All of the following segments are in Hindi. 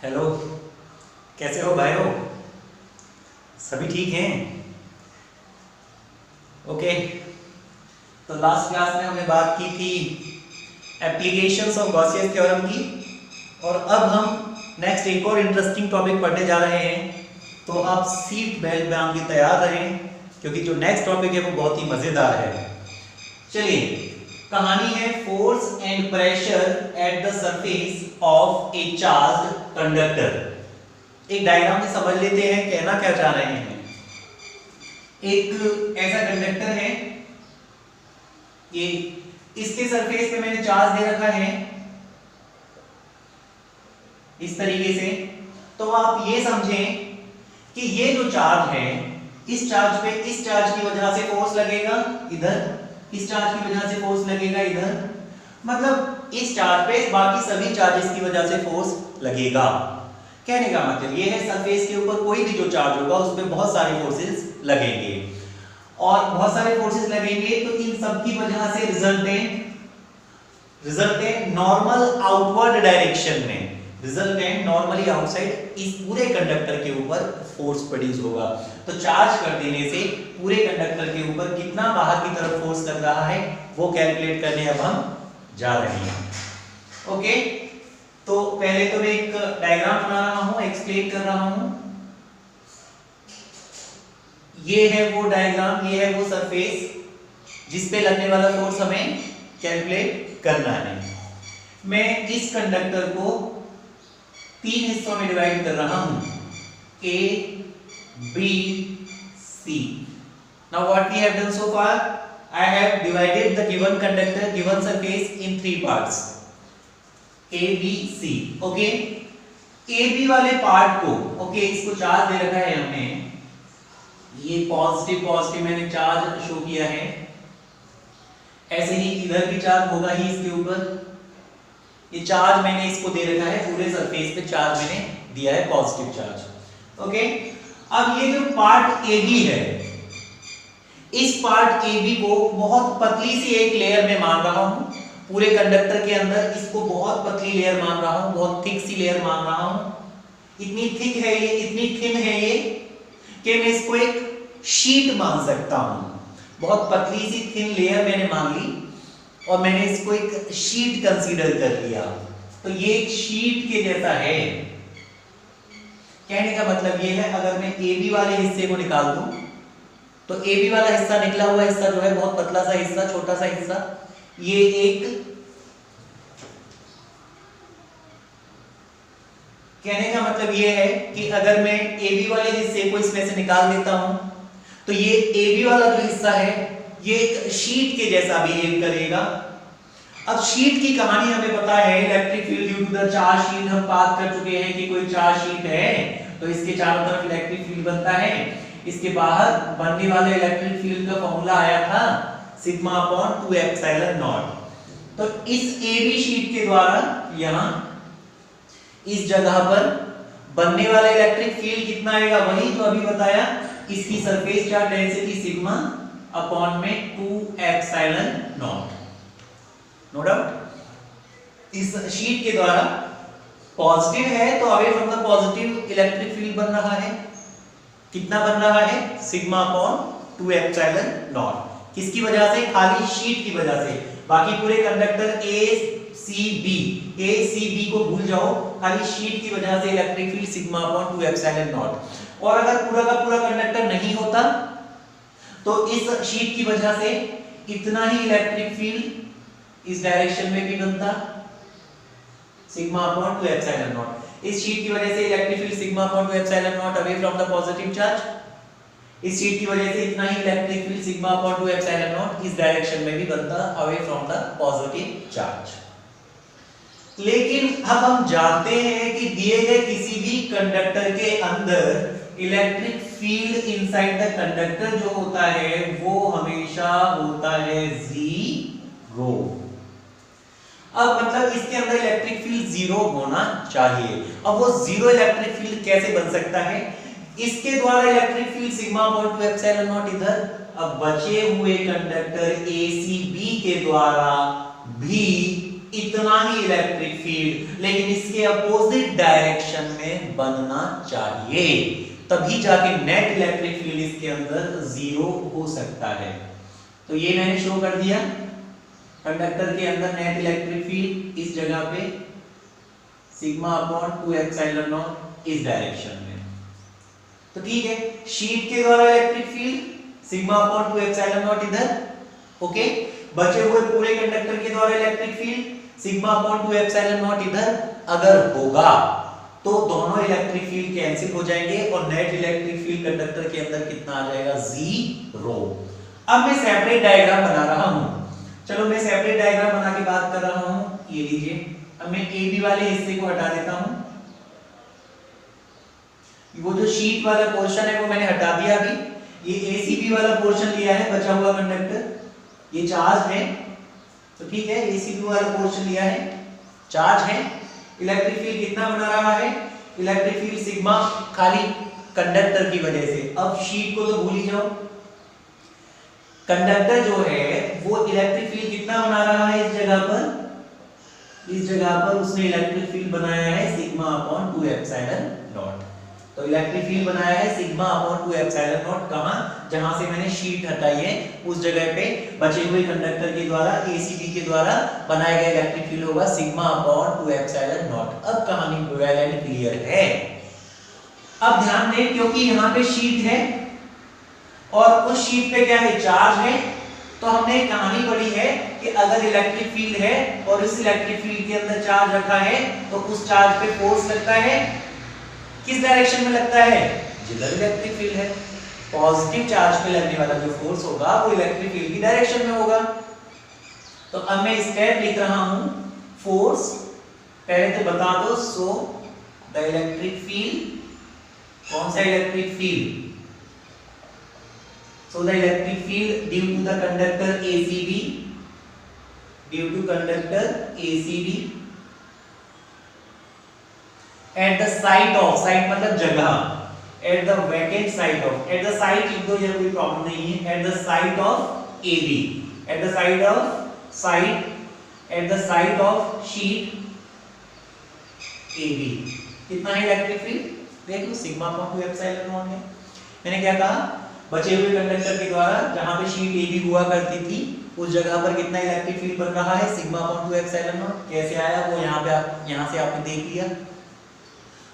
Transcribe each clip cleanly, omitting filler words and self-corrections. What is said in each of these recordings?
हेलो, कैसे हो भाइयों? सभी ठीक हैं? ओके। तो लास्ट क्लास में हमने बात की थी एप्लीकेशंस ऑफ गॉसियन थ्योरम की, और अब हम नेक्स्ट एक और इंटरेस्टिंग टॉपिक पढ़ने जा रहे हैं। तो आप सीट बेल्ट बांध के तैयार रहें, क्योंकि जो नेक्स्ट टॉपिक है वो बहुत ही मजेदार है। चलिए, कहानी है force and pressure at the surface of A charged conductor. एक डायग्राम से समझ लेते हैं कहना क्या चाह रहे हैं। एक ऐसा कंडक्टर है, ये इसके सरफेस पे मैंने चार्ज दे रखा है इस तरीके से। तो आप ये समझें कि ये जो चार्ज है, इस चार्ज पे इस चार्ज की वजह से फोर्स लगेगा इधर, इस चार्ज की वजह से फोर्स लगेगा इधर, मतलब इस चार्ज पे बाकी सभी चार्जेस की वजह से फोर्स लगेगा। कहने का मतलब ये है सरफेस के ऊपर कोई भी जो चार्ज होगा उस पे बहुत सारे फोर्सेस लगेंगे, और बहुत सारे फोर्सेस लगेंगे तो इन सब की वजह से रिजल्टेंट नॉर्मल आउटवर्ड डायरेक्शन में, रिजल्टेंट नॉर्मली आउटसाइड इस पूरे कंडक्टर के ऊपर फोर्स प्रोड्यूस होगा। तो चार्ज कर देने से पूरे कंडक्टर के ऊपर कितना बाहर की तरफ फोर्स लग रहा है वो कैलकुलेट करने अब हम जा रहे हैं। ओके, तो पहले तो मैं एक डायग्राम बना रहा हूं, एक्सप्लेन कर रहा हूं। ये है वो डायग्राम, ये है वो सरफेस जिस पे लगने वाला फोर्स हमें कैलकुलेट करना है। मैं इस कंडक्टर को 3 हिस्सों में डिवाइड कर रहा हूं, A, B, C. Now what we have done so far? I have divided the given conductor, given surface in 3 parts. A, B, C. Okay? A, B वाले पार्ट को, ओके, इसको चार्ज दे रखा है हमने, ये पॉजिटिव पॉजिटिव मैंने चार्ज शो किया है। ऐसे ही इधर भी चार्ज होगा ही इसके ऊपर, ये चार्ज मैंने इसको दे रखा है, पूरे सरफेस पे चार्ज मैंने दिया है पॉजिटिव चार्ज। ओके, अब ये जो पार्ट ए बी है, इस पार्ट ए बी को बहुत पतली सी एक लेयर में मान रहा हूं, पूरे कंडक्टर के अंदर इसको बहुत पतली लेयर मान रहा हूं, बहुत थिक सी लेयर मान रहा हूं। इतनी थिक है ये, इतनी थिन है ये कि मैं इसको एक शीट मान सकता हूं। बहुत पतली सी थिन लेयर मैंने मान ली और मैंने इसको एक शीट कंसीडर कर लिया। तो ये एक शीट के जैसा है। कहने का मतलब ये है, अगर मैं ए बी वाले हिस्से को निकाल दूं तो ए बी वाला हिस्सा, निकला हुआ हिस्सा जो है, बहुत पतला सा हिस्सा, छोटा सा हिस्सा, ये एक, कहने का मतलब ये है कि अगर मैं ए बी वाले हिस्से को इसमें से निकाल देता हूं तो ये ए बी वाला जो हिस्सा है ये एक शीट के जैसा बिहेव करेगा। अब शीट की कहानी हमें पता है, electric field due to the charge sheet हम बात कर चुके हैं कि कोई चार्ज शीट है तो इसके चारों तरफ इलेक्ट्रिक फील्ड बनता है। इसके बाहर बनने वाले इलेक्ट्रिक फील्ड का फॉर्मूला आया था सिग्मा अपॉन 2 एप्सिलॉन नॉट। तो इस ए बी शीट के द्वारा यहां इस जगह पर बनने वाला इलेक्ट्रिक फील्ड कितना आएगा, वही तो अभी बताया, इसकी surface charge density sigma upon में 2 एप्सिलॉन नॉट। नो डाउट इस शीट के द्वारा पॉजिटिव है तो away from the positive electric field बन रहा है। कितना बन रहा है? Sigma upon 2 epsilon not. किसकी वजह से? खाली शीट की वजह से। बाकी पूरे कंडक्टर ए सी बी को भूल जाओ, खाली शीट की वजह से electric field sigma upon 2 epsilon not. और अगर पूरा का पूरा कंडक्टर नहीं होता तो इस शीट की वजह से इतना ही इलेक्ट्रिक फील्ड इस डायरेक्शन में भी बनता, सिग्मा अपॉन 2 एप्सिलॉन नॉट। इस शीट की वजह से electric field sigma upon 2 epsilon naught away from the positive charge. इस शीट की वजह से इतना ही electric field sigma upon 2 epsilon naught इस डायरेक्शन में भी बनता, away from the positive charge. लेकिन अब हम जानते हैं कि दिए गए किसी भी कंडक्टर के अंदर electric field inside the conductor जो होता है वो हमेशा होता है जीरो। अब मतलब इसके अंदर इलेक्ट्रिक फील्ड जीरो होना चाहिए। अब वो जीरो इलेक्ट्रिक फील्ड कैसे बन सकता है? इसके द्वारा electric field sigma upon 2 epsilon not इधर, अब बचे हुए कंडक्टर ए सी बी के द्वारा भी इतना ही इलेक्ट्रिक फील्ड, लेकिन इसके अपोजिट डायरेक्शन में बनना चाहिए, तभी जाके नेट इलेक्ट्रिक फील्ड इसके अंदर 0 हो सकता है। तो ये मैंने शो कर दिया, कंडक्टर के अंदर नेट इलेक्ट्रिक फील्ड इस जगह पे सिग्मा अपॉन 2 एप्सिलॉन नॉट इस डायरेक्शन में। तो ठीक है, शीट के द्वारा electric field sigma upon 2 epsilon not इधर, ओके। बचे हुए पूरे कंडक्टर के द्वारा electric field sigma upon 2 epsilon not इधर अगर होगा तो दोनों इलेक्ट्रिक फील्ड कैंसिल हो जाएंगे और नेट इलेक्ट्रिक फील्ड कंडक्टर के अंदर कितना आ जाएगा, 0। अब मैं सेपरेट डायग्राम बना रहा हूं, चलो मैं सेपरेट डायग्राम बना के बात कर रहा हूं। ये लीजिए, अब मैं ए बी वाले हिस्से को हटा देता हूं, वो जो शीट वाला पोर्शन है वो मैंने हटा दिया अभी। ये एसीबी वाला पोर्शन लिया है, बचा हुआ कंडक्टर, ये चार्ज है, तो ठीक है, एसीबी वाला पोर्शन लिया है, चार्ज है। इलेक्ट्रिक फील्ड कितना बना रहा है, इलेक्ट्रिक फील्ड सिग्मा, खाली कंडक्टर की वजह से। अब शीट को तो भूल ही जाओ, कंडक्टर जो है वो इलेक्ट्रिक फील्ड कितना बना रहा है, इस जगह पर उसने इलेक्ट्रिक फील्ड बनाया है सिग्मा अपॉन 2 एप्सिलॉन नॉट। तो इलेक्ट्रिक फील्ड बनाया है सिग्मा अपॉन 2 एप्सिलॉन नॉट, कहां, जहां से मैंने शीट हटाई है उस जगह पे बचे हुए कंडक्टर के द्वारा एसीबी के द्वारा बनाया गया इलेक्ट्रिक फील्ड होगा सिग्मा अपॉन 2 एप्सिलॉन नॉट। अब कहानी वेल एंड क्लियर है। अब ध्यान दें, क्योंकि यहां पे शीट है और उस शीट पे क्या है, चार्ज है, तो हमने एक कहानी पढ़ी है कि अगर इलेक्ट्रिक फील्ड है और इस इलेक्ट्रिक फील्ड के अंदर चार्ज रखा है तो उस चार्ज पे फोर्स लगता है, किस डायरेक्शन में लगता है, जिधर इलेक्ट्रिक फील्ड है। पॉजिटिव चार्ज पे लगने वाला जो फोर्स होगा वो इलेक्ट्रिक फील्ड की डायरेक्शन में होगा। तो अब मैं स्टेप लिख रहा हूं, फोर्स पहले तो बता दो, सो द इलेक्ट्रिक फील्ड, कौन सा electric field, so the electric field due to the conductor ACB, due to conductor ACB at the site of, site मतलब जगह, at the vacant site of, at the site लिख दो, ये कोई प्रॉब्लम नहीं है, at the site of AB, at the site of site, at the site of sheet AB कितना है इलेक्ट्रिक फील्ड, देख लो सिग्मा अपॉन 2 एप्सिलॉन नॉट है। मैंने क्या कहा, बचे हुए कंडक्टर के द्वारा जहां पे शीट AB हुआ करती थी उस जगह पर कितना इलेक्ट्रिक फील्ड बन रहा है, सिग्मा अपॉन 2 एप्सिलॉन नॉट। कैसे आया वो यहां पे यहां से आपने देख लिया,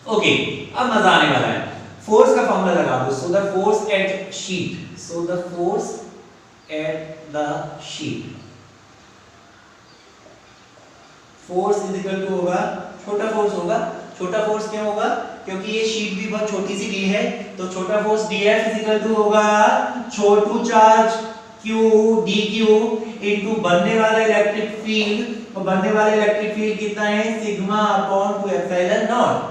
ओके। अब मजा आने वाला है, फोर्स का फॉर्मूला लगा दो, so the force at sheet, so the force at the sheet, force is equal to होगा, छोटा फोर्स होगा, छोटा फोर्स क्यों होगा, क्योंकि ये शीट भी बहुत छोटी सी दी है, तो छोटा force dF is equal to होगा छोटू चार्ज Q dQ इनटू बनने वाला इलेक्ट्रिक फील्ड, और बनने वाला इलेक्ट्रिक फील्ड कितना है, सिग्मा अपॉन 2 एप्सिलॉन नॉट।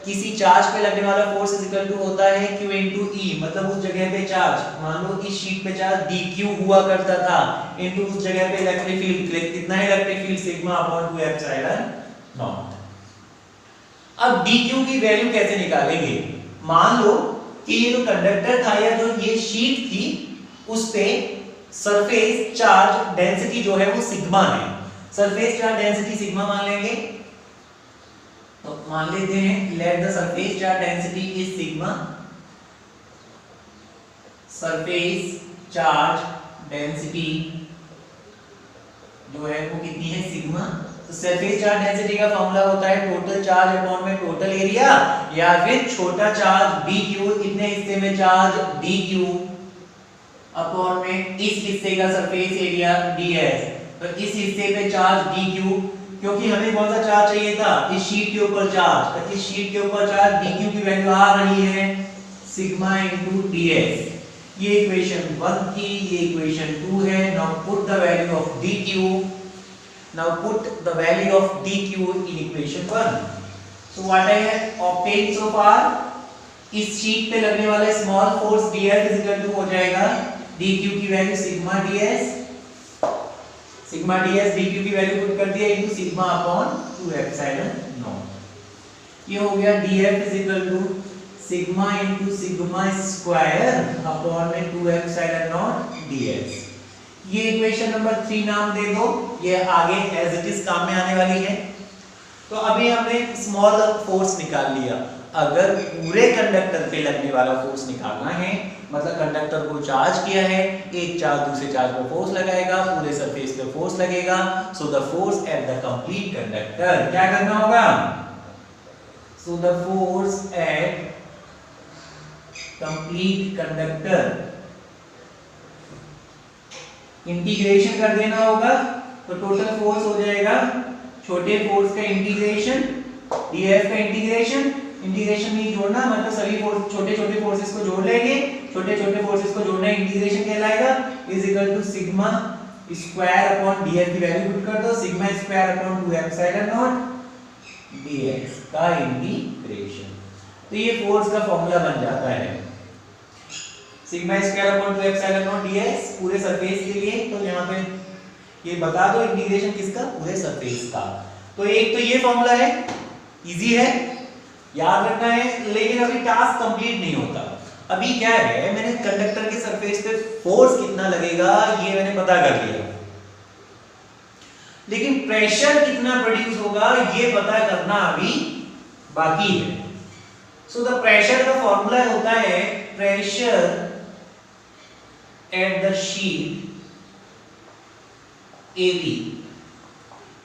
किसी चार्ज पे लगने वाला फोर्स इज इक्वल टू होता है Q इनटू E, मतलब उस जगह पे चार्ज, मान लो इस शीट पे चार्ज dQ हुआ करता था, इनटू उस जगह पे इलेक्ट्रिक फील्ड कितना है, electric field sigma upon 2 epsilon not. अब dQ की वैल्यू कैसे निकालेंगे, मान लो कि ये जो कंडक्टर था या जो ये शीट थी उस पे सरफेस चार्ज डेंसिटी जो है वो सिग्मा है, सरफेस चार्ज डेंसिटी सिग्मा मान लेंगे, तो मान लेते हैं let the surface charge density is sigma, surface charge density जो है वो कितनी है, सिग्मा। तो सरफेस चार्ज डेंसिटी का फॉर्मूला होता है टोटल चार्ज अपॉन में टोटल एरिया, या फिर छोटा चार्ज dQ, इतने हिस्से में चार्ज dQ अपॉन में इस हिस्से का सरफेस एरिया ds, तो इस हिस्से पे चार्ज dQ, क्योंकि हमें कौन सा चार्ज चाहिए था, इस शीट के ऊपर चार्ज, तो इस शीट के ऊपर चार्ज dQ की वैल्यू आ रही है सिग्मा इनटू ds। ये इक्वेशन 1 थी, ये इक्वेशन 2 है। Now put the value of dQ, now put the value of dQ in equation 1, so what I have obtained so far, इस शीट पे लगने वाला small force dF is equal to हो जाएगा dQ की value sigma ds, sigma ds dQ की वैल्यू पुट कर दिया into sigma upon 2 epsilon not. ये हो गया dF is equal to sigma into sigma square upon में 2 एप्सिलॉन नॉट ds। ये इक्वेशन नंबर 3 नाम दे दो, ये आगे एज इट इज काम में आने वाली है। तो अभी हमने स्मॉल फोर्स निकाल लिया। अगर पूरे कंडक्टर पे लगने वाला फोर्स निकालना है, मतलब कंडक्टर को चार्ज किया है, एक चार्ज दूसरे चार्ज पे फोर्स लगाएगा, पूरे सरफेस पे फोर्स लगेगा, सो the force at the complete conductor, क्या करना होगा? सो the force eight complete conductor, integration कर देना होगा, तो टोटल फोर्स हो जाएगा छोटे फोर्स का इंटीग्रेशन, df का इंटीग्रेशन, इंटीग्रेशन में जोड़ना मतलब सभी फोर्स छोटे छोटे फोर्सेस को जोड़ लेंगे, छोटे छोटे फोर्सेस को जोड़ना इंटीग्रेशन कहलाएगा, is equal to sigma square upon df की वैल्यू पुट कर दो, sigma square upon 2 epsilon naught dx का इंटीग्रेशन। तो ये फोर्स का फॉर्मूला बन जाता है, sigma square upon 2 epsilon naught dx पूरे सरफेस के लिए। तो यहाँ पे ये बता दो इंटीग्रेशन किसका? पूरे सरफेस का। तो एक तो ये फॉर्मूला है, इजी है, याद रखना है, लेकिन अभी टास्क कंप्लीट नहीं होता। अभी क्या है, मैंने कंडक्टर के सरफेस पे फोर्स कितना लगेगा ये मैंने पता कर लिया, लेकिन प्रेशर कितना प्रोड्यूस होगा ये पता करना अभी बाकी है। सो द प्रेशर का फॉर्मूला होता है pressure at the sheet AB।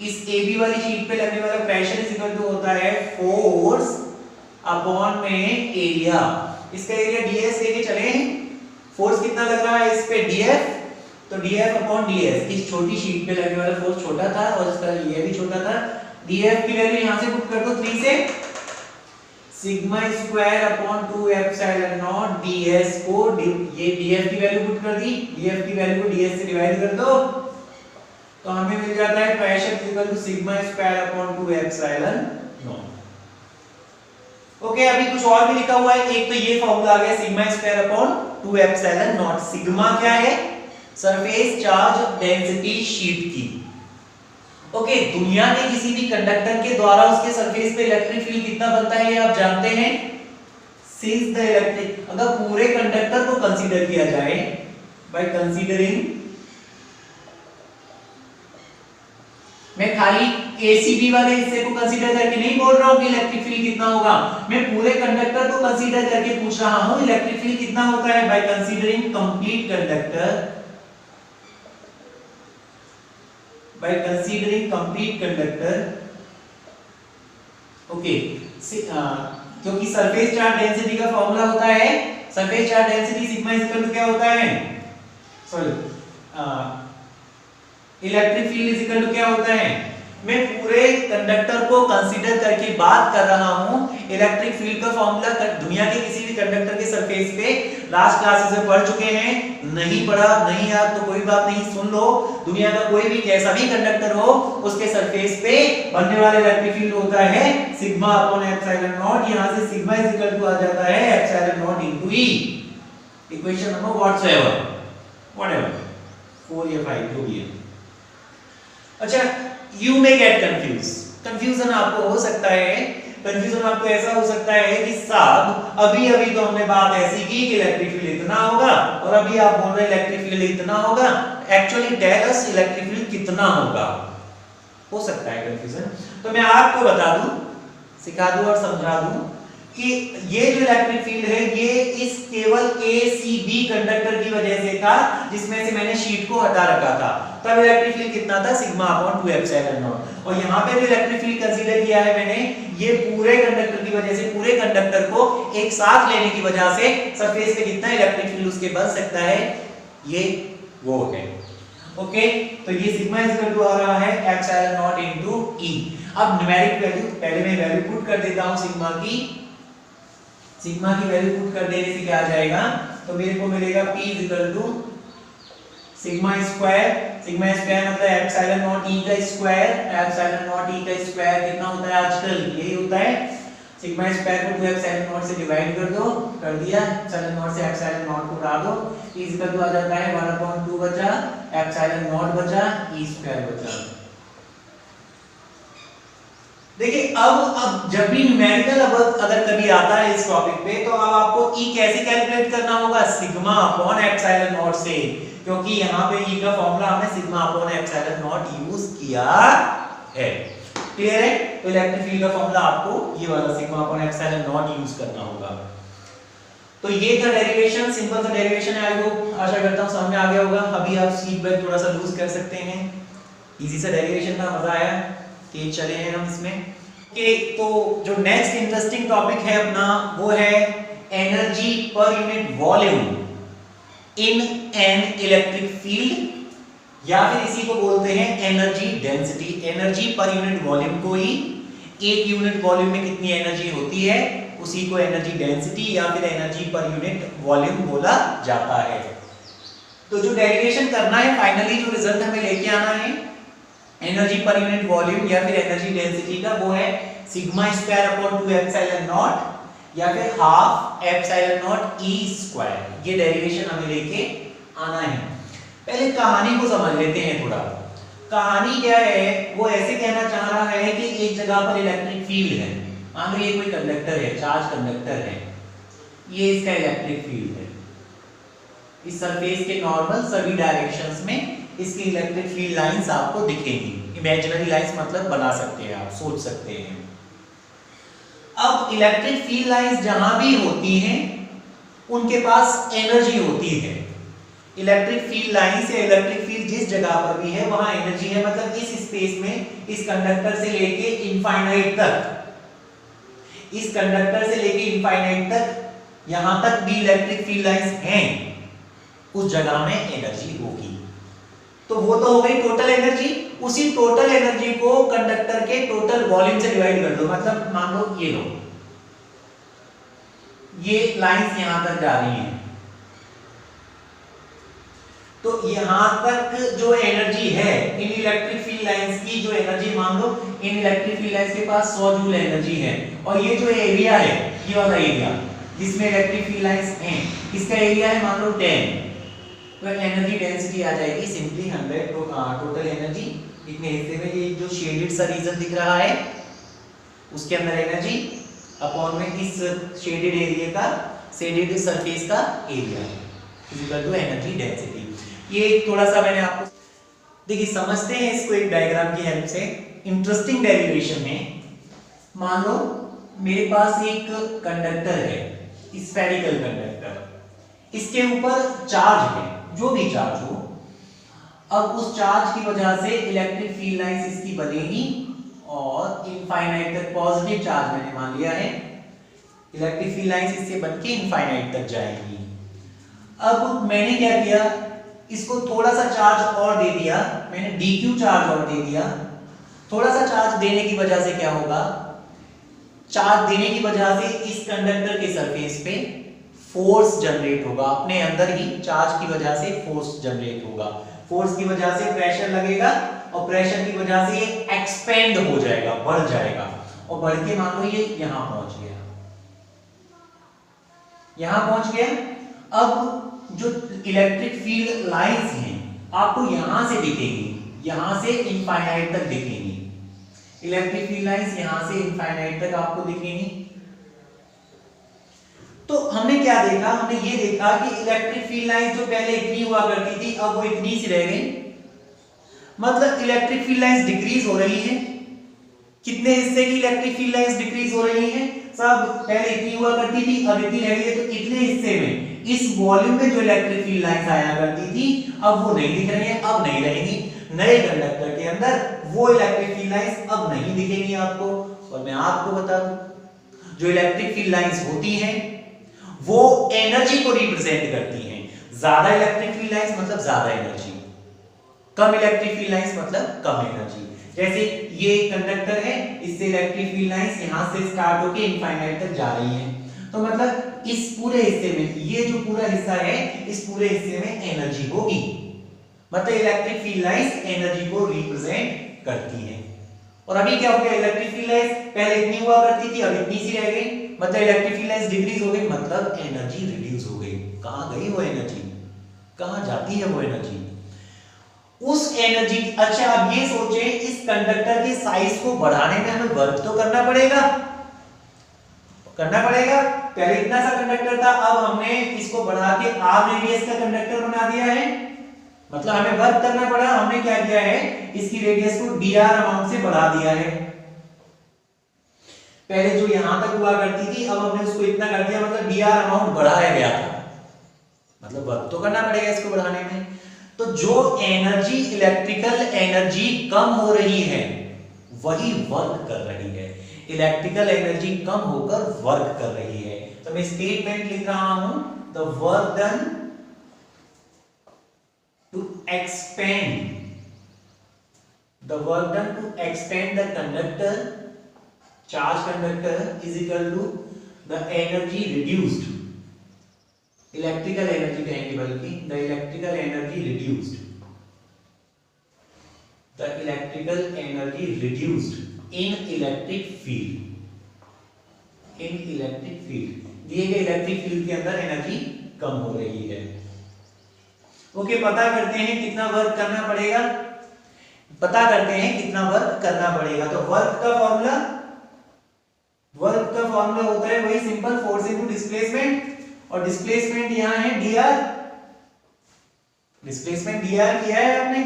इस AB वाली शीट पे लगने वाला प्रेशर इज इक्वल टू होता है फोर्स अपॉन में एरिया। इसका एरिया ds लेके चले, फोर्स कितना लग रहा है इस पे df, तो df अपॉन ds, इस छोटी शीट पे लगने वाला फोर्स छोटा था और इसका ये भी छोटा था। df की वैल्यू यहां से पुट कर दो 3 से, sigma square upon 2 epsilon naught ds को ये df की वैल्यू पुट कर दी, df की वैल्यू को ds से डिवाइड कर दो, तो हमें मिल जाता है pressure equal to sigma square upon 2 epsilon naught. Okay, अभी कुछ और भी लिखा हुआ है, एक तो ये फॉर्मूला आ गया sigma square upon 2 epsilon naught. Sigma क्या है? सरफेस चार्ज डेंसिटी शीट की। ओके, दुनिया के किसी भी कंडक्टर के द्वारा उसके सरफेस पे इलेक्ट्रिक फील्ड कितना बनता है ये आप जानते हैं। सिंस द इलेक्ट्रिक, अगर पूरे कंडक्टर को कंसीडर किया जाए, बाय कंसीडरिंग, मैं खाली ACB वाले हिस्से को कंसीडर करके नहीं बोल रहा हूं कि इलेक्ट्रिक फील्ड कितना होगा, मैं पूरे कंडक्टर को कंसीडर करके पूछ रहा हूं इलेक्ट्रिक फील्ड कितना होता है। By considering complete conductor, by considering complete conductor, okay, क्योंकि सरफेस चार्ज डेंसिटी का फॉर्मूला होता है, surface charge density sigma is equal to क्या होता है, sorry, electric field is equal to क्या होता है। मैं पूरे कंडक्टर को कंसीडर करके बात कर रहा हूं, इलेक्ट्रिक फील्ड का फॉर्मूला दुनिया के किसी भी कंडक्टर के सरफेस पे लास्ट क्लासेस में पढ़ चुके हैं, नहीं पढ़ा नहीं यार तो कोई बात नहीं, सुन लो। दुनिया का कोई भी कैसा भी कंडक्टर हो उसके सरफेस पे बनने वाला इलेक्ट्रिक फील्ड होता है सिग्मा अपॉन एप्सिलॉन नॉट। यहां से सिग्मा इज इक्वल टू आ जाता है एप्सिलॉन नॉट इनटू ई। इक्वेशन नंबर व्हाटएवर 4 या 5 जो भी है। अच्छा, you may get confuse, confusion आपको हो सकता है, कंफ्यूजन आपको ऐसा हो सकता है कि साहब अभी अभी तो हमने बात ऐसी की कि इलेक्ट्रिक फील्ड इतना होगा और अभी आप बोल रहे हैं इलेक्ट्रिक फील्ड इतना होगा, actually tell us electric field कितना होगा। हो सकता है कंफ्यूजन, तो मैं आपको बता दूं, सिखा दूं और समझा दूं कि ये जो इलेक्ट्रिक फील्ड है ये इस केवल ACB कंडक्टर की वजह से था जिसमें से मैंने शीट को हटा रखा था। तब इलेक्ट्रिक फील्ड कितना था, सिग्मा अपॉन 2 एप्सिलॉन नॉट। और यहाँ पे जो इलेक्ट्रिक फील्ड कंसीडर किया है मैंने, ये पूरे कंडक्टर की वजह से, पूरे कंडक्टर को एक साथ लेने की वजह से सरफेस पे कितना इलेक्ट्रिक फील्ड उसके बन सकता है, ये वो है। ओके, तो ये सिग्मा इज इक्वल टू आ रहा है एप्सिलॉन नॉट इनटू ई। अब न्यूमेरिक वैल्यू, पहले मैं वैल्यू पुट कर देता हूं सिग्मा की वैल्यू पुट कर देने से क्या आ जाएगा, तो मेरे को मिलेगा P is equal to sigma square मतलब एप्सिलॉन नॉट ई का स्क्वायर, एप्सिलॉन नॉट ई का स्क्वायर कितना होता है आजकल, यही होता है। सिग्मा स्क्वायर को 2 एप्सिलॉन नॉट से डिवाइड कर दो, कर दिया, एप्सिलॉन नॉट से एप्सिलॉन नॉट को उड़ा दो, P इज इक्वल टू आ जाता है 1/2 बचा, एप्सिलॉन नॉट बचा, ई स्क्वायर बचा। देखिए अब जब भी न्यूमेरिकल अब अगर कभी आता है इस टॉपिक पे, तो अब आपको ई कैसे कैलकुलेट करना होगा, सिग्मा अपॉन एप्सिलॉन नॉट से, क्योंकि यहाँ पे ई का फॉर्मूला हमने sigma upon epsilon not use किया है। क्लियर है? तो इलेक्ट्रिक फील्ड का फॉर्मूला आपको ये वाला sigma upon epsilon not use करना होगा। तो ये था डेरिवेशन, सिंपल सा डेरिवेशन है। आई होप, आशा करता हूँ समझ में आ गया होगा। अभी आप सीट बेल्ट थोड़ा सा लूज कर सकते हैं। इजी सा डेरिवेशन था, मजा आया, तेज चले हैं हम इसमें। ओके, तो जो नेक्स्ट इंटरेस्टिंग टॉपिक है अपना वो है energy per unit volume in an electric field, या फिर इसी को बोलते हैं energy density. Energy per unit volume को ही, एक यूनिट वॉल्यूम में कितनी एनर्जी होती है उसी को एनर्जी डेंसिटी या फिर एनर्जी पर यूनिट वॉल्यूम बोला जाता है। तो जो डेरिवेशन करना है, फाइनली जो रिजल्ट हमें लेके आना है एनर्जी पर यूनिट वॉल्यूम या फिर एनर्जी डेंसिटी का, वो है sigma square upon 2 epsilon not या फिर half epsilon naught E square. ये डेरिवेशन हमें लेके आना है। पहले कहानी को समझ लेते हैं थोड़ा। कहानी क्या है, वो ऐसे कहना चाह रहा है कि एक जगह पर इलेक्ट्रिक फील्ड है, मान लो ये कोई कंडक्टर है, चार्ज कंडक्टर है, ये इसका इलेक्ट्रिक फील्ड है। इस सरफेस के नॉर्मल सभी डायरेक्शंस में इसकी इलेक्ट्रिक फील्ड लाइंस आपको दिखेंगी। इमेजिनरी लाइंस मतलब बना सकते हैं आप, सोच सकते हैं। अब इलेक्ट्रिक फील्ड लाइंस जहां भी होती हैं उनके पास एनर्जी होती है। इलेक्ट्रिक फील्ड लाइन से इलेक्ट्रिक फील्ड जिस जगह पर भी है वहां एनर्जी है। मतलब इस स्पेस में इस कंडक्टर से लेके इनफाइनाइट तक, इस कंडक्टर से लेके इनफाइनाइट तक यहां तक भी इलेक्ट्रिक फील्ड लाइंस हैं, उस जगह में एनर्जी होगी। तो वो तो हो गई टोटल एनर्जी। उसी टोटल एनर्जी को कंडक्टर के टोटल वॉल्यूम से डिवाइड कर दो। मतलब मान लो ये लो, ये लाइंस यहां तक जा रही हैं, तो यहां तक जो एनर्जी है इन इलेक्ट्रिक फील्ड लाइंस की, जो एनर्जी मान लो इन इलेक्ट्रिक फील्ड लाइंस के पास 100 जूल एनर्जी है, और ये जो एरिया है, ये वाला एरिया जिसमें इलेक्ट्रिक फील्ड लाइंस हैं, इसका एरिया है मान लो 10, तो एनर्जी डेंसिटी आ जाएगी सिंपली 100। तो टोटल एनर्जी इतने हिस्से में, ये जो शेडेड सा रीजन दिख रहा है उसके अंदर एनर्जी अपॉन में इस शेडेड एरिया का, शेडेड सरफेस का area equal to energy density. ये थोड़ा सा मैंने आपको, देखिए समझते हैं इसको एक डायग्राम की हेल्प से। इंटरेस्टिंग डेरिवेशन है। मान लो मेरे पास एक कंडक्टर है, स्फेरिकल कंडक्टर, इसके ऊपर चार्ज है, जो भी चार्ज हो। अब उस चार्ज की वजह से इलेक्ट्रिक फील्ड लाइंस इसकी बनेगी और इनफाइनाइट तक, पॉजिटिव चार्ज मैंने मान लिया है, इलेक्ट्रिक फील्ड लाइंस इससे बनके इनफाइनाइट तक जाएंगी। अब मैंने क्या किया, इसको थोड़ा सा चार्ज और दे दिया, मैंने dq चार्ज और दे दिया। थोड़ा सा चार्ज देने की वजह से क्या होगा, चार्ज देने की वजह से इस कंडक्टर के सरफेस पे फोर्स जनरेट होगा, अपने अंदर ही चार्ज की वजह से फोर्स जनरेट होगा। फोर्स की वजह से प्रेशर लगेगा और प्रेशर की वजह से ये एक्सपेंड हो जाएगा, बढ़ जाएगा, और बढ़ के मान लो ये यहां पहुंच गया, यहां पहुंच गया। अब जो इलेक्ट्रिक फील्ड लाइंस हैं आपको यहां से दिखेंगी, यहां से इनफाइनाइट तक दिखेंगी। इलेक्ट्रिक फील्ड लाइंस यहां से इनफाइनाइट तक आपको दिखेंगी। तो हमने क्या देखा, हमने ये देखा कि इलेक्ट्रिक फील्ड लाइंस जो पहले इतनी हुआ करती थी अब वो इतनी सी रह गई। मतलब इलेक्ट्रिक फील्ड लाइंस डिक्रीज हो रही है। कितने हिस्से की इलेक्ट्रिक फील्ड लाइंस डिक्रीज हो रही है, सब पहले इतनी हुआ करती थी अब इतनी रह गई है। तो इतने हिस्से में इस वॉल्यूम में जो इलेक्ट्रिक फील्ड लाइंस आया करती थी अब वो नहीं दिख रही है, अब नहीं रहेंगी। नए कंडक्टर के अंदर वो इलेक्ट्रिक फील्ड लाइंस अब नहीं दिखेंगी आपको। और मैं आपको बता दूं, जो इलेक्ट्रिक फील्ड लाइंस होती हैं वो एनर्जी को रिप्रेजेंट करती हैं। ज्यादा इलेक्ट्रिक फील्ड लाइंस मतलब ज्यादा एनर्जी, कम इलेक्ट्रिक फील्ड लाइंस मतलब कम एनर्जी। जैसे ये कंडक्टर है, इससे इलेक्ट्रिक फील्ड लाइंस यहां से स्टार्ट होकर इनफाइनाइट तक जा रही है, तो मतलब इस पूरे हिस्से में, ये जो पूरा हिस्सा है इस पूरे हिस्से में एनर्जी होगी। मतलब इलेक्ट्रिक फील्ड लाइंस एनर्जी को रिप्रेजेंट करती है। और अभी क्या हो गया, इलेक्ट्रिक फील्ड लाइंस पहले इतनी हुआ करती थी अब इतनी सी रह गई। मतलब इलेक्ट्रिक फील्ड लाइंस डिक्रीज हो गई, मतलब एनर्जी रिड्यूस हो गई। कहां गई वो एनर्जी, कहां जाती है वो एनर्जी, उस उस एनर्जी, अच्छा अब ये सोचे इस कंडक्टर के साइज को बढ़ाने में हमें वर्क तो करना पड़ेगा, पहले इतना सा कंडक्टर था, अब हमने इसको बढ़ा के आर रेडियस का कंडक्टर बना दिया है, मतलब हमें वर्क करना पड़ा। हमने क्या किया है, इसकी रेडियस को dr अमाउंट से बढ़ा दिया है। पहले जो यहां तक हुआ करती थी, अब हमने उसको इतना कर दिया, मतलब dr अमाउंट बढ़ाया गया था, मतलब वर्क तो करना पड़ेगा इसको बढ़ाने में। तो जो एनर्जी, इलेक्ट्रिकल एनर्जी कम हो रही है वही वर्क कर रही है, इलेक्ट्रिकल एनर्जी कम होकर वर्क कर रही है। तो मैं स्टेटमेंट लिख रहा हूं, the work done to expand, the work done to expand the conductor, charge conductor is equal to the energy reduced, electrical energy कहेंगे बल्कि, the electrical energy reduced, the electrical energy reduced in electric field, in electric field, दिए गए इलेक्ट्रिक फील्ड के अंदर एनर्जी कम हो रही है। ओके, पता करते हैं कितना वर्क करना पड़ेगा, पता करते हैं कितना वर्क करना पड़ेगा। तो वर्क का फॉर्मूला होता है वही सिंपल, फोर्स इनटू डिस्प्लेसमेंट, और डिस्प्लेसमेंट यहां है dr, डिस्प्लेसमेंट dr किया है आपने,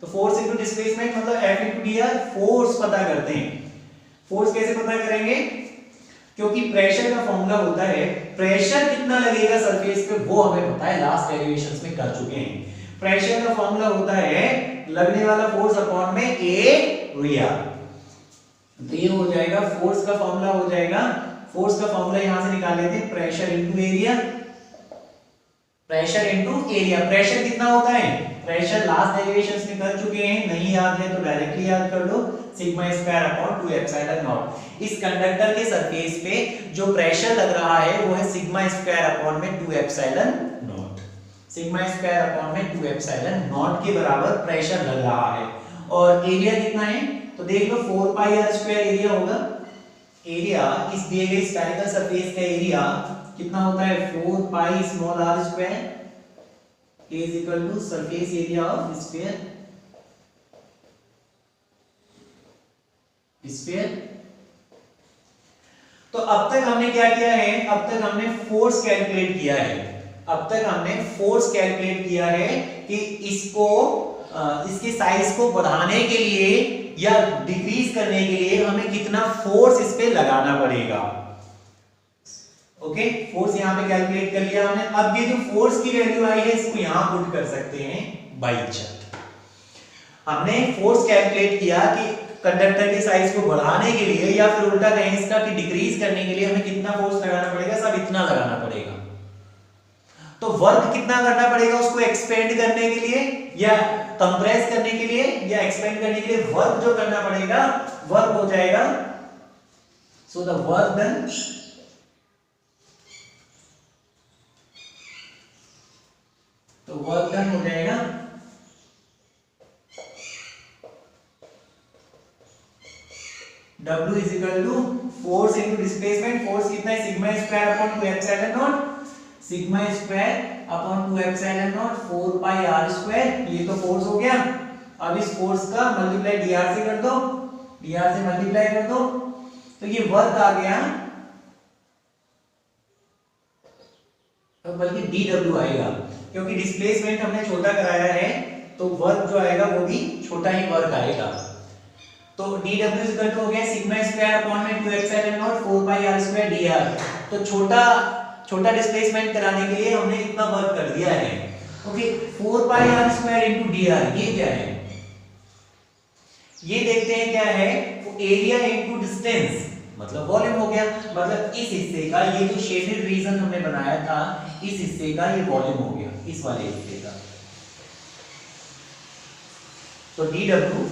तो फोर्स इनटू डिस्प्लेसमेंट मतलब f इनटू dr, फोर्स पता करते हैं। फोर्स कैसे पता करेंगे, क्योंकि प्रेशर का फॉर्मूला होता है, प्रेशर कितना लगेगा सरफेस पे वो हमें पता है, लास्ट डेरिवेशंस में कर चुके हैं। प्रेशर का फॉर्मूला होता है लगने वाला फोर्स अपॉन में एरिया, तो ये हो जाएगा फोर्स का फॉर्मूला, हो जाएगा फोर्स का फॉर्मूला यहां से निकाल लेते हैं, pressure into area, pressure into area. Pressure कितना होता है, प्रेशर लास्ट डेरिवेशंस में कर चुके हैं, नहीं याद है तो डायरेक्टली याद कर लो, sigma square upon 2 epsilon naught. इस कंडक्टर के सरफेस पे जो प्रेशर लग रहा है वो है सिग्मा स्क्वायर अपॉन में 2 epsilon naught, sigma square upon में 2 एप्सिलॉन नॉट के बराबर प्रेशर लग रहा है। और एरिया कितना है, तो देख लो 4 पाई r स्क्वायर एरिया होगा। एरिया इस दिए गए स्फेरिकल सरफेस का एरिया कितना होता है, 4 pi small r square is equal to surface area of sphere, तो अब तक हमने क्या किया है, अब तक हमने फोर्स कैलकुलेट किया है, अब तक हमने फोर्स कैलकुलेट किया है कि इसको इसके साइज को बढ़ाने के लिए या डिक्रीज करने के लिए हमें कितना फोर्स इस पे लगाना पड़ेगा। ओके, फोर्स यहां पे कैलकुलेट कर लिया हमने। अब ये जो फोर्स की वैल्यू आई है इसको यहां पुट कर सकते हैं बाई चार्ट। हमने फोर्स कैलकुलेट किया कि कंडक्टर के साइज को बढ़ाने के लिए या फिर उल्टा कहें इसका कि डिक्रीज करने के लिए हमें कितना फोर्स लगाना पड़ेगा, सब इतना लगाना पड़ेगा। तो वर्क कितना करना पड़ेगा उसको एक्सपेंड करने के लिए या कंप्रेस करने के लिए या एक्सपेंड करने के लिए, वर्क जो करना पड़ेगा वर्क हो जाएगा, सो द वर्क डन तो वर्क डन हो जाएगा W is equal to force into displacement. Force कितना है, sigma square upon 2 epsilon naught, sigma square upon 2 epsilon naught 4 pi r square, ये तो फोर्स हो गया। अब इस फोर्स का मल्टीप्लाई dr से कर दो, dr से मल्टीप्लाई कर दो, तो ये वर्क आ गया, तो बल्कि dw आएगा क्योंकि डिस्प्लेसमेंट हमने छोटा कराया है, तो वर्क जो आएगा वो भी छोटा ही वर्क आएगा। तो dw इज इक्वल टू हो गया सिग्मा स्क्वायर अपॉन में 2 epsilon naught 4 pi r square dr। तो छोटा डिस्प्लेसमेंट कराने के लिए हमने इतना वर्क कर दिया है। Okay, 4 pi r square into dr ये क्या है, ये देखते हैं क्या है, वो एरिया इनटू डिस्टेंस मतलब वॉल्यूम हो गया। मतलब इस हिस्से का ये जो शेडेड रीजन हमने बनाया था इस हिस्से का ये वॉल्यूम हो गया, इस वाले हिस्से का। तो dw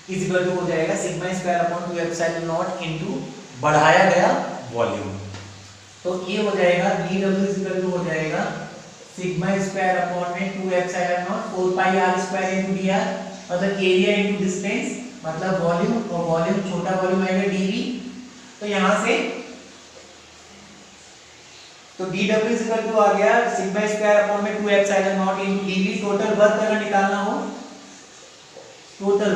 इज इक्वल टू हो जाएगा sigma square upon 2 epsilon naught into बढ़ाया गया वॉल्यूम। तो ये हो जाएगा dw इज इक्वल टू हो जाएगा सिग्मा स्क्वायर अपॉन में 2 epsilon naught 4 pi r square into dr, मतलब एरिया इनटू डिस्टेंस मतलब वॉल्यूम, और वॉल्यूम छोटा वॉल्यूम आएगा dv। तो यहां से तो dw इज इक्वल टू आ गया सिग्मा स्क्वायर अपॉन में 2 epsilon naught into dv। Total work अगर निकालना हो टोटल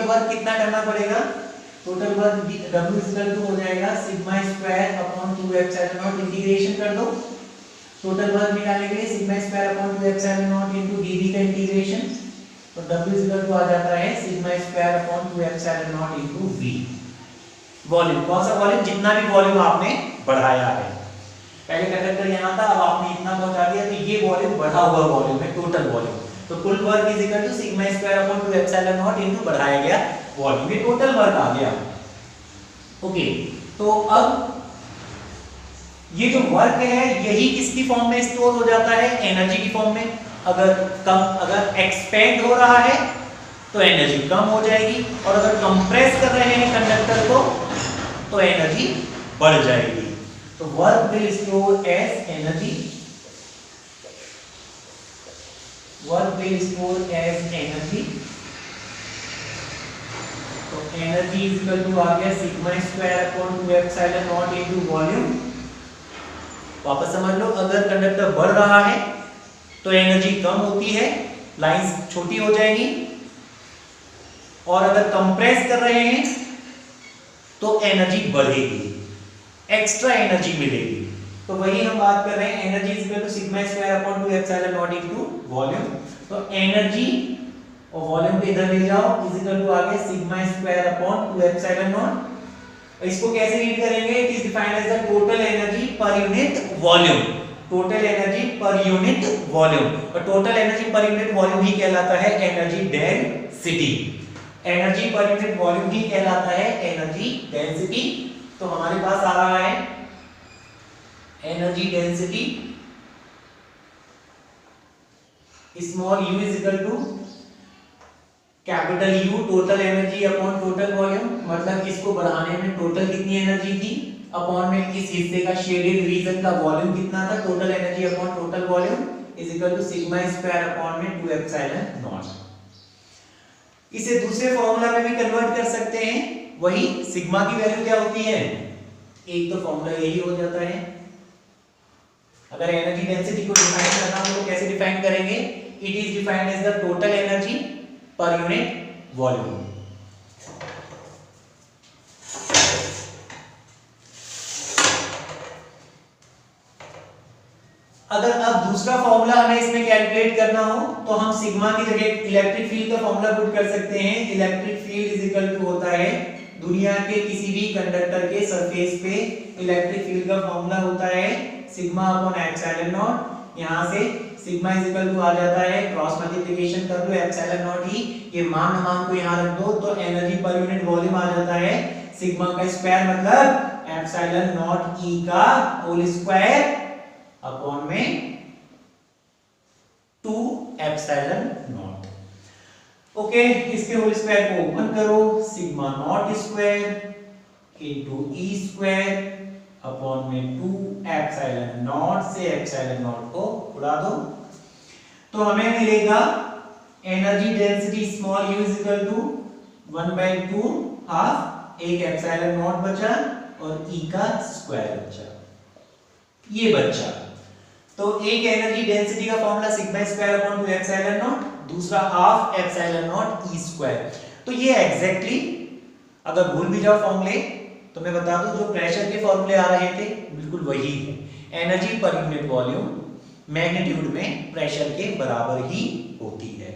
वर्क कितना करना पड़ेगा? Total work W equal to हो जाएगा sigma square upon 2 epsilon naught, integration कर दो टोटल वर्क निकालने के लिए, sigma square upon 2 epsilon naught into dv का इंटीग्रेशन, तो W इक्वल टू आ जाता है sigma square upon 2 epsilon naught into v। Volume, कौन सा वॉल्यूम? जितना भी वॉल्यूम आपने बढ़ाया है, पहले कंडक्टर यहाँ था, अब आपने इतना पहुंचा दिया, तो ये वॉल्यूम बढ़ा हुआ वॉल्यूम है, टोटल वॉल्यूम। तो कुल work is equal to sigma square upon 2 epsilon naught into बढ़ाया गया वॉल्यूम, ये टोटल वर्क आ गया। ओके, तो अब ये जो वर्क है यही किसकी फॉर्म में स्टोर हो जाता है? एनर्जी की फॉर्म में। अगर एक्सपेंड हो रहा है तो एनर्जी कम हो जाएगी, और अगर कंप्रेस कर रहे हैं कंडक्टर को तो एनर्जी बढ़ जाएगी। तो work will store as energy, work will store as energy. तो एनर्जी इज इक्वल टू आ गया sigma square upon 2 epsilon naught into volume. वापस समझ लो, अगर कंडक्टर बढ़ रहा है तो एनर्जी कम होती है, लाइंस छोटी हो जाएगी, और अगर कंप्रेस कर रहे हैं तो एनर्जी बढ़ेगी, एक्स्ट्रा एनर्जी मिलेगी। तो वही हम बात कर रहे हैं, energy is equal to sigma square upon 2 epsilon naught into volume. तो एनर्जी और वॉल्यूम को इधर ले जाओ, इज इक्वल टू आ गया sigma square upon 2 epsilon naught. इसको कैसे रीड करेंगे? It is defined as the total energy per unit volume, total energy per unit volume, और total energy per unit volume ही कहलाता है energy density. Energy per unit volume ही कहलाता है एनर्जी डेंसिटी। तो हमारे पास आ रहा है energy density small u is equal to capital U total energy upon total volume, मतलब इसको बढ़ाने में टोटल कितनी एनर्जी थी, अपॉन में इस हिस्से का शेडेड रीजन का वॉल्यूम कितना था, total energy upon total volume is equal to sigma square upon में 2 एप्सिलॉन नॉट। इसे दूसरे फॉर्मूला में भी कन्वर्ट कर सकते हैं, वही सिग्मा की वैल्यू क्या होती है, एक तो फॉर्मूला यही हो जाता है। अगर एनर्जी डेंसिटी को डिफाइन करना हो तो कैसे डिफाइन करेंगे? It is defined as the total energy per unit volume. अगर अब दूसरा फॉर्मूला हमें इसमें कैलकुलेट करना हो तो हम सिग्मा की जगह इलेक्ट्रिक फील्ड का फॉर्मूला पुट कर सकते हैं। Electric field is equal to होता है दुनिया के किसी भी कंडक्टर के सरफेस पे इलेक्ट्रिक फील्ड का फॉर्मूला होता है सिग्मा अपॉन एप्सिलॉन नॉट। यहां से सिग्मा इज इक्वल टू आ जाता है, क्रॉस मल्टीप्लिकेशन कर लो एप्सिलॉन नॉट ही, ये मान को यहां रख दो तो एनर्जी पर यूनिट वॉल्यूम आ जाता है सिग्मा का स्क्वायर मतलब एप्सिलॉन नॉट ई का होल स्क्वायर अपॉन में 2 एप्सिलॉन नॉट। ओके, इसके होल स्क्वायर को ओपन करो, sigma naught square into E square upon में 2 एप्सिलॉन नॉट से एप्सिलॉन नॉट को उड़ा दो, तो हमें मिलेगा energy density small u is equal to 1/2 half, एक एप्सिलॉन नॉट बचा और e का स्क्वायर बचा, ये बचा। तो एक एनर्जी डेंसिटी का formula sigma square upon 2 epsilon naught, दूसरा half epsilon naught e square. तो ये एग्जैक्टली अगर भूल भी जाओ फॉर्मूले तो मैं बता दूं जो प्रेशर के फॉर्मूले आ रहे थे बिल्कुल वही है। Energy per unit volume magnitude में प्रेशर के बराबर ही होती है।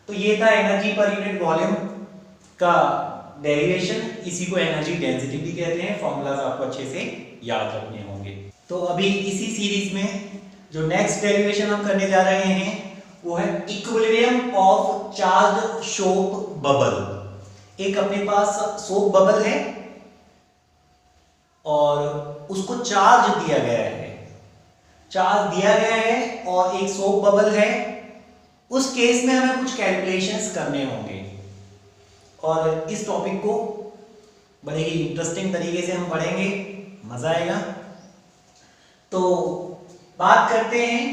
तो ये था एनर्जी पर यूनिट वॉल्यूम का डेरिवेशन, इसी को एनर्जी डेंसिटी भी कहते हैं। फॉर्मूलाज आपको अच्छे से याद रखने होंगे। तो अभी इसी सीरीज में जो नेक्स्ट डेरिवेशन हम करने जा रहे हैं वो है equilibrium of charged soap bubble. एक अपने पास सोप बबल है और उसको चार्ज दिया गया है, और एक सोप बबल है। उस केस में हमें कुछ कैलकुलेशंस करने होंगे और इस टॉपिक को बड़े ही इंटरेस्टिंग तरीके से हम पढ़ेंगे, मजा आएगा। तो बात करते हैं,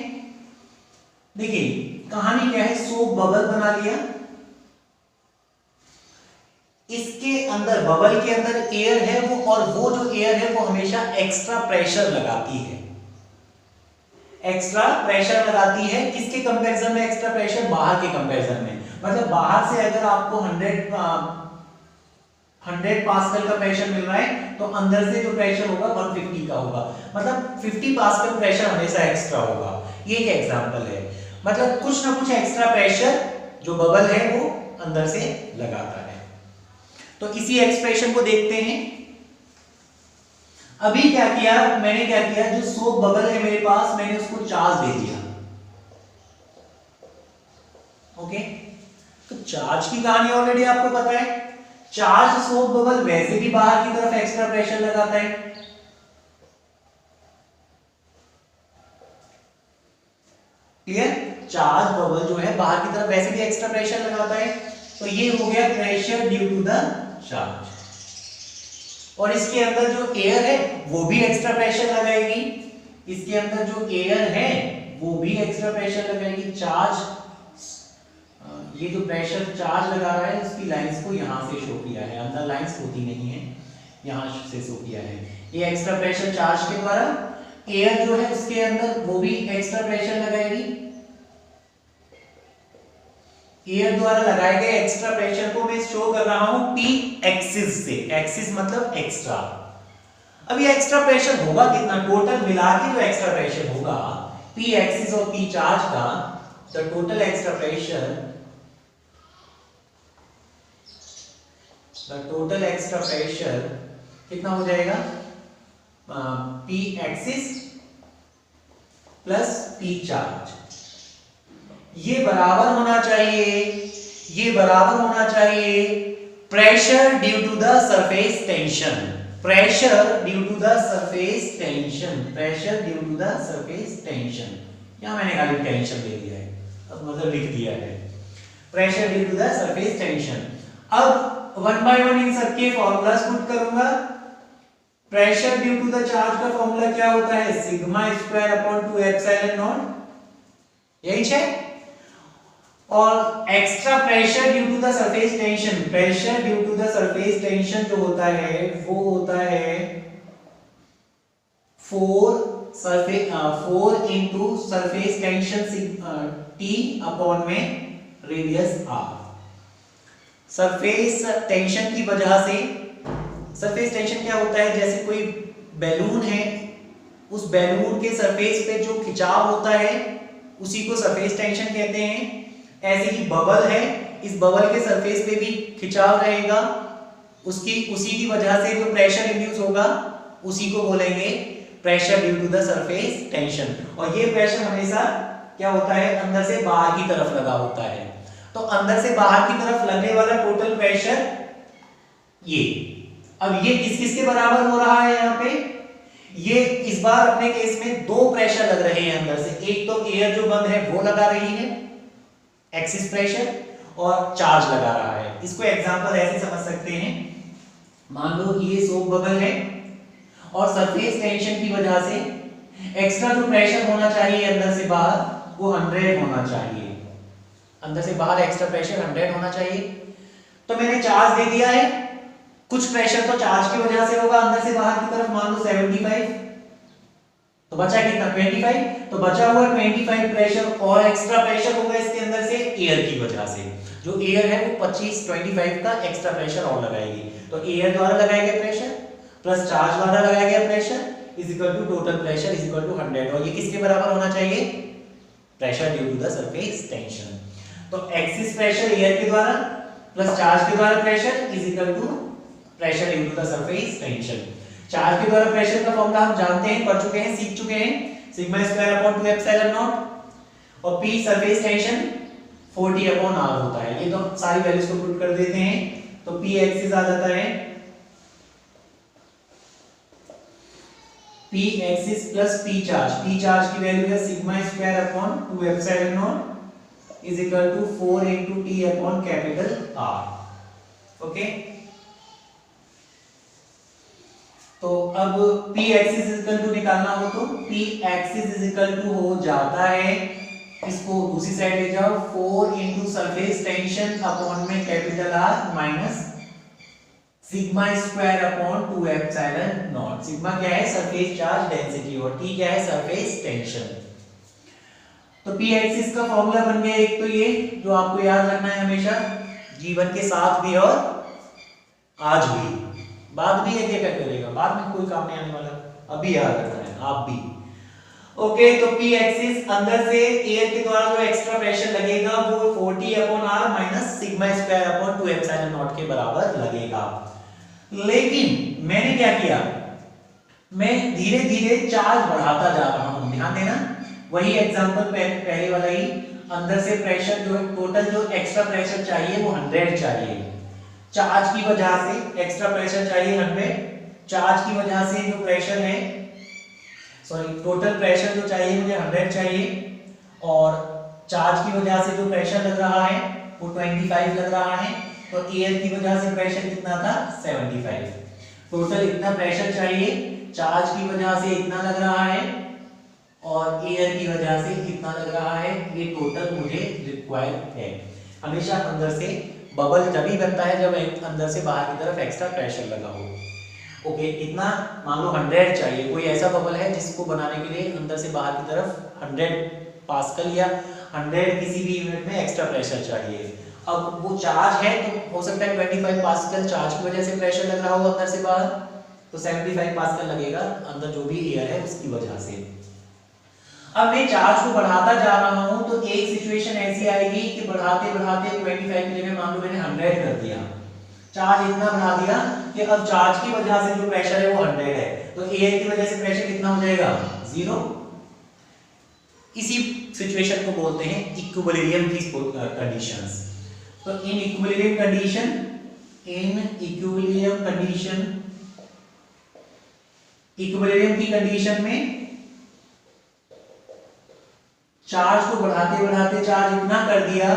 देखिए कहानी क्या है, सोप बबल बना लिया, इसके अंदर बबल के अंदर एयर है वो, और वो जो एयर है वो हमेशा एक्स्ट्रा प्रेशर लगाती है। एक्स्ट्रा प्रेशर लगाती है। किसके कंपैरिजन में एक्स्ट्रा प्रेशर? बाहर के कंपैरिजन में। मतलब बाहर से अगर आपको 100 पास्कल का प्रेशर मिल रहा है तो अंदर से जो प्रेशर होगा 150 का होगा, मतलब 50 पास्कल प्रेशर हमेशा एक्स्ट्रा होगा। ये एक एग्जांपल है। मतलब कुछ ना कुछ एक्स्ट्रा प्रेशर जो बबल है वो अंदर से लगाता है। तो इसी एक्सप्रेशन को देखते हैं। अभी मैंने क्या किया, जो सोप बबल है मेरे पास, मैंने उसको चार्ज दे दिया। ओके, तो चार्ज की कहानी ऑलरेडी आपको पता है। चार्ज सोप बबल वैसे भी बाहर की तरफ एक्स्ट्रा प्रेशर लगाता है। क्लियर? चार्ज बबल जो है बाहर की तरफ वैसे भी एक्स्ट्रा प्रेशर लगाता है। तो ये हो गया pressure due to the charge. और इसके अंदर जो एयर है वो भी एक्स्ट्रा प्रेशर लगाएगी। इसके अंदर जो एयर है वो भी एक्स्ट्रा प्रेशर लगाएगी। चार्ज, ये जो प्रेशर चार्ज लगा रहा है उसकी लाइंस को यहां से शो किया है, अंदर लाइंस होती नहीं है, यहां से शो किया है। ये एक्स्ट्रा प्रेशर चार्ज के द्वारा, एयर जो है उसके अंदर वो भी एक्स्ट्रा प्रेशर लगाएगी। एयर द्वारा लगाए गए एक्स्ट्रा प्रेशर को मैं शो कर रहा हूं पी एक्सिस से। एक्सिस मतलब एक्स्ट्रा। अब ये एक्स्ट्रा प्रेशर होगा कितना? टोटल मिला के जो एक्स्ट्रा प्रेशर होगा पी एक्सिस और पी चार्ज का, the total extra pressure, total extra pressure कितना हो जाएगा? P excess plus P charge. ये बराबर होना चाहिए pressure due to the surface tension. Pressure due to the surface tension, pressure due to the surface tension. यहां मैंने खाली टेंशन दे दिया है, अब मतलब लिख दिया है pressure due to the surface tension. अब 1 by 1 इन सबके फॉर्मूलास पुट करूंगा। Pressure due to the charge का फॉर्मूला क्या होता है? Sigma square upon 2 epsilon naught, यही है। और extra pressure due to the surface tension, pressure due to the surface tension जो होता है वो होता है 4 into surface tension T upon में रेडियस R। सरफेस टेंशन की वजह से, सरफेस टेंशन क्या होता है? जैसे कोई बैलून है, उस बैलून के सरफेस पे जो खिंचाव होता है उसी को सरफेस टेंशन कहते हैं। ऐसे ही बबल है, इस बबल के सरफेस पे भी खिंचाव रहेगा, उसी की वजह से जो प्रेशर इंड्यूस होगा उसी को बोलेंगे pressure due to the surface tension. और ये प्रेशर हमेशा क्या होता है? अंदर से बाहर की तरफ लगा होता है। तो अंदर से बाहर की तरफ लगने वाला टोटल प्रेशर ये, अब ये किस किस के बराबर हो रहा है? यहाँ पे ये इस बार अपने केस में 2 प्रेशर लग रहे हैं अंदर से। एक तो एयर जो बंद है वो लगा रही है एक्सिस प्रेशर, और चार्ज लगा रहा है। इसको एग्जांपल ऐसे समझ सकते हैं, मान लो ये सोप बबल है और सरफेस टेंशन की वजह से एक्स्ट्रा जो प्रेशर होना चाहिए अंदर से बाहर वो 100 होना चाहिए। अंदर से बाहर एक्स्ट्रा प्रेशर 100 होना चाहिए। तो मैंने चार्ज दे दिया है, कुछ प्रेशर तो चार्ज की वजह से होगा अंदर से बाहर की तरफ, मान लो 75, तो बचा कितना? 25। तो बचा हुआ 25 प्रेशर और एक्स्ट्रा प्रेशर होगा इसके अंदर से एयर की वजह से। जो एयर है वो 25 का एक्स्ट्रा प्रेशर और लगाएगी। तो एयर द्वारा लगाया गया प्रेशर प्लस चार्ज द्वारा लगाया गया pressure is equal to total pressure is equal to 100। और ये किसके बराबर होना चाहिए? Pressure due to the surface tension. तो एक्सिस प्रेशर एयर के द्वारा प्लस चार्ज के द्वारा pressure is equal to pressure due to the surface tension. Charge के द्वारा प्रेशर का फॉर्मूला हम जानते हैं, पढ़ चुके हैं, सीख चुके हैं, sigma square upon 2 epsilon not. और P surface tension 40 upon R होता है। ये तो सारी वैल्यूज को पुट कर देते हैं, तो P एक्सिस आ जाता है P excess plus P charge. P charge की वैल्यू है sigma square upon 2 epsilon naught is equal to 4 into T upon capital R। Okay, तो अब P excess is equal to निकालना हो तो P excess is equal to हो जाता है, इसको दूसरी साइड ले जाओ, 4 इनटू सरफेस टेंशन अपॉन में capital R minus sigma square upon 2 epsilon naught. Sigma क्या है? सरफेस चार्ज डेंसिटी, और T क्या है? Surface tension. तो पी एक्सिस का फॉर्मूला बन गया एक तो ये जो आपको याद रखना है हमेशा, जीवन के साथ भी और आज भी, बाद भी है क्या करेगा, बाद में कोई काम नहीं आने वाला, अभी याद रखना है आप भी। ओके, तो पी एक्सिस अंदर से एयर के द्वारा जो एक्स्ट्रा प्रेशर लगेगा वो 40/r minus sigma square upon 2 epsilon not के बराबर लगेगा। लेकिन मैंने क्या किया, मैं धीरे धीरे चार्ज बढ़ाता जा रहा हूं, ध्यान देना, वही एग्जांपल पहले वाला ही, अंदर से प्रेशर जो है टोटल जो एक्स्ट्रा प्रेशर चाहिए वो 100 चाहिए, चार्ज की वजह से एक्स्ट्रा प्रेशर चाहिए 100, चार्ज की वजह से जो प्रेशर है टोटल प्रेशर जो चाहिए मुझे 100 चाहिए, और चार्ज की वजह से जो प्रेशर लग रहा है वो 25 लग रहा है, तो एयर की वजह से प्रेशर कितना था 75, टोटल इतना प्रेशर चाहिए, चार्ज की वजह से इतना लग रहा है और एयर की वजह से इतना लग रहा है, ये टोटल मुझे रिक्वायर्ड है। हमेशा अंदर से बबल तभी बनता है जब अंदर से बाहर की तरफ एक्स्ट्रा प्रेशर लगा हो। ओके, इतना मान लो 100 चाहिए, कोई ऐसा बबल है जिसको बनाने के लिए अंदर से बाहर की तरफ 100 पास्कल या 100 किसी भी यूनिट में एक्स्ट्रा प्रेशर चाहिए। अब वो चार्ज है तो हो सकता है 25 पास्कल चार्ज की वजह से प्रेशर लग रहा हो अंदर से बाहर, तो 75 पास्कल लगेगा अंदर जो भी एयर है उसकी वजह से। अब मैं चार्ज को बढ़ाता जा रहा हूं तो एक सिचुएशन ऐसी आएगी कि बढ़ाते बढ़ाते 25 के लिए मान लो मैंने 100 कर दिया, चार्ज इतना बढ़ा दिया कि अब चार्ज की वजह से जो प्रेशर है वो 100 है, तो एयर की वजह से प्रेशर कितना हो जाएगा 0। इसी सिचुएशन को बोलते हैं इक्विलिब्रियम की कंडीशंस। तो इन इक्विलिब्रियम की कंडीशन में चार्ज को बढ़ाते बढ़ाते चार्ज इतना कर दिया,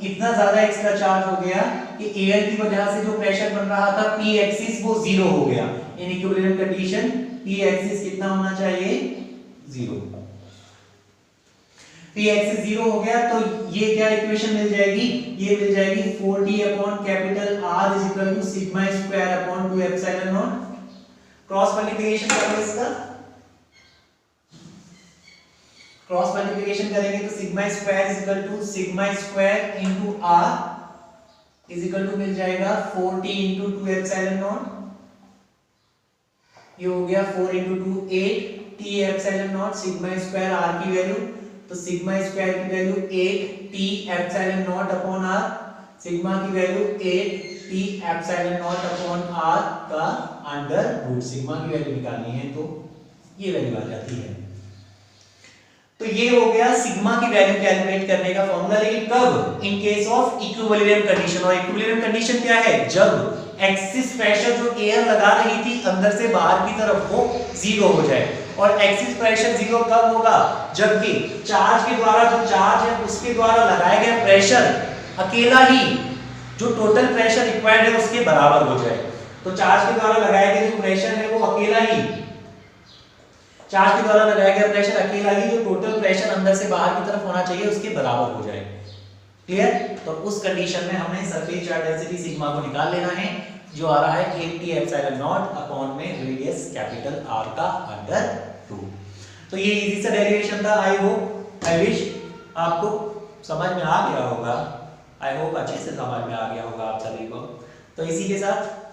इतना ज्यादा एक्स्ट्रा चार्ज हो गया कि एयर की वजह से जो प्रेशर बन रहा था पी एक्सिस वो 0 हो गया। In equilibrium condition P axis कितना होना चाहिए 0, पी एक्सिस 0 हो गया, तो ये क्या इक्वेशन मिल जाएगी, ये मिल जाएगी 40/R = sigma square upon 2 epsilon not. Cross multiplication करेंगे, इसका क्रॉस मल्टीप्लिकेशन करेंगे तो sigma square = sigma square into r = मिल जाएगा 40 × 2 एप्सिलॉन नॉट, ये हो गया 4 × 2 8 t epsilon naught, sigma square r की वैल्यू, तो सिग्मा स्क्वायर की value 8 t epsilon naught upon r, sigma की value 8 t epsilon naught upon r का अंडर रूट, सिग्मा की वैल्यू निकालनी है तो ये वैल्यू आ जाती है। तो ये हो गया सिग्मा की वैल्यू कैलकुलेट करने का फॉर्मूला, लेकिन कब, in case of equilibrium condition. और इक्विलिब्रियम कंडीशन क्या है, जब एक्सिस प्रेशर जो एयर लगा रही थी अंदर से बाहर की तरफ वो 0 हो जाए। और एक्सिस प्रेशर 0 कब होगा, जबकि चार्ज के द्वारा जो चार्ज है उसके द्वारा लगाया गया प्रेशर अकेला ही जो टोटल प्रेशर रिक्वायर्ड है उसके बराबर हो जाए। तो चार्ज के द्वारा लगाया गया जो प्रेशर है वो अकेला ही, चार्ज के द्वारा लगाया गया प्रेशर अकेला ही जो टोटल प्रेशर अंदर से बाहर की तरफ होना चाहिए उसके बराबर हो जाए। क्लियर, तो उस कंडीशन में हमें सरफेस चार्ज डेंसिटी सिग्मा को निकाल लेना है, जो आ रहा है 8t एप्सिलॉन नॉट अपॉन में रेडियस कैपिटल R का अंडर रूट। तो ये इजी सा डेरिवेशन था। आई होप, आई विश आपको समझ में आ गया होगा, आई होप अच्छे से समझ में आ गया होगा आप सभी को। तो इसी के साथ